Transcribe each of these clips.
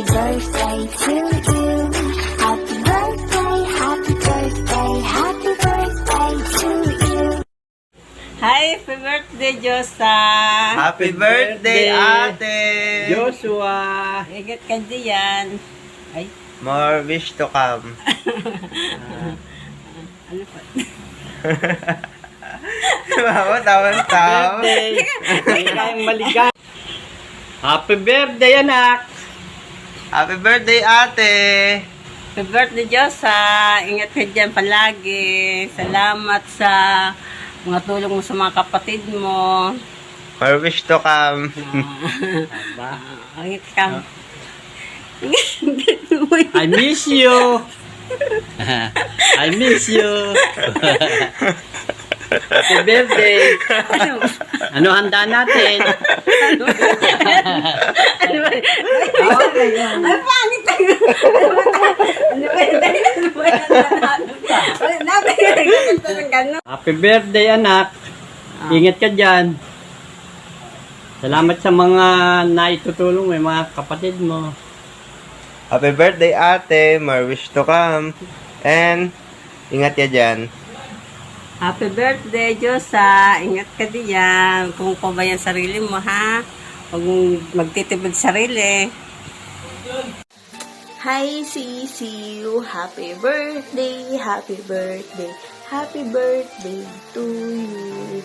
birthday to you. Happy birthday, happy birthday, happy birthday to you. Happy birthday, Josa! Happy birthday, ate! Joshua! Ingat ka diyan. Ay, More wish to come. ano pa? Mama, tawan-tawa. Birthday! Maligayang maligay! Happy birthday, anak! Happy birthday, ate! Happy birthday, Josa! Ingat ka diyan palagi. Salamat sa mga tulong mo sa mga kapatid mo. More wish to come. Ingat ka. I miss you! I miss you! Happy birthday! Ano handa natin? Ano ba? Ay, pangit ang... Ano ba yun? Ano ba yun? Happy birthday, anak! Ingat ka dyan. Salamat sa mga naitutulong mo, mga kapatid mo. Happy birthday, ate! More wish to come. And, ingat ya dyan. Happy birthday, Josa. Ingat ka diyan. Kung pabayaan sarili mo, ha? Huwag mong magtitipid sarili. Hi, Sisiu! Happy birthday! Happy birthday! Happy birthday to you!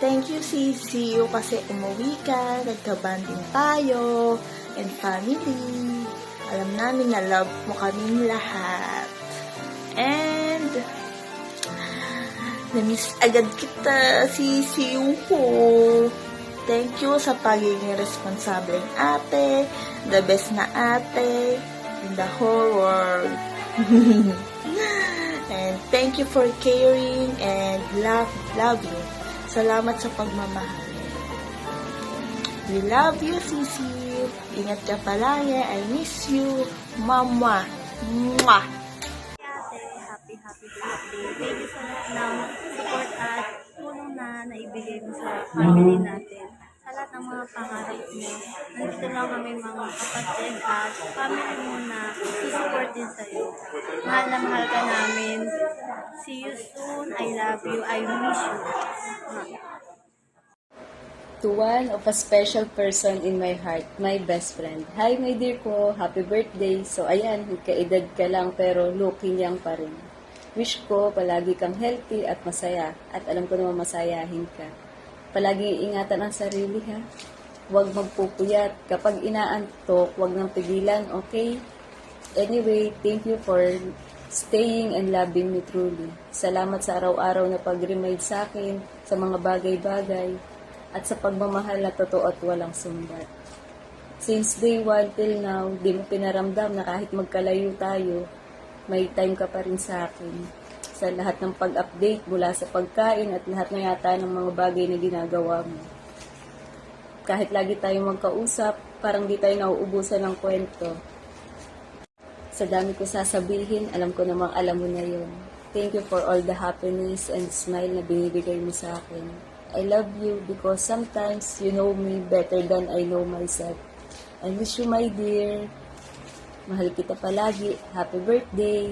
Thank you, Sisiu, kasi umuwi ka, nagka-banding tayo, and family. Alam namin na love mo kaming lahat. And, namiss agad kita, Sisiu ko. Thank you sa pagiging responsableng ate, the best na ate in the whole world. And thank you for caring and loving. Salamat sa pagmamahal. We love you, Sisi. Ingat ka palagi. I miss you. Mama. Mwah. Happy birthday. Thank you sa lahat ng support at tulong na naibigay mo sa family natin. Sa lahat ng mga pangarap mo. Nandito lang kami mga kapatid at family mo na susupport din sa'yo. Mahal na mahal ka namin. See you soon. I love you. I miss you. To one of a special person in my heart, my best friend. Hi, my dear ko. Happy birthday. So, ayan, kaedad ka lang pero looking young pa rin. Wish ko palagi kang healthy at masaya. At alam ko naman masayahin ka. Palagi ingatan ang sarili, ha? Huwag magpupuyat. Kapag inaantok, huwag nang pigilan, okay? Anyway, thank you for staying and loving me truly. Salamat sa araw-araw na pag-remind sa akin sa mga bagay-bagay at sa pagmamahal na totoo at walang sumbat. Since day one till now, di mo pinaramdam na kahit magkalayo tayo, may time ka pa rin sa akin. Sa lahat ng pag-update mula sa pagkain at lahat na yata ng mga bagay na ginagawa mo. Kahit lagi tayong magkausap, parang di tayo nauubusan ng kwento. Sa dami ko sasabihin, alam ko namang alam mo na yun. Thank you for all the happiness and smile na binibigay mo sa akin. I love you because sometimes you know me better than I know myself. I miss you, my dear. Mahal kita palagi. Happy birthday.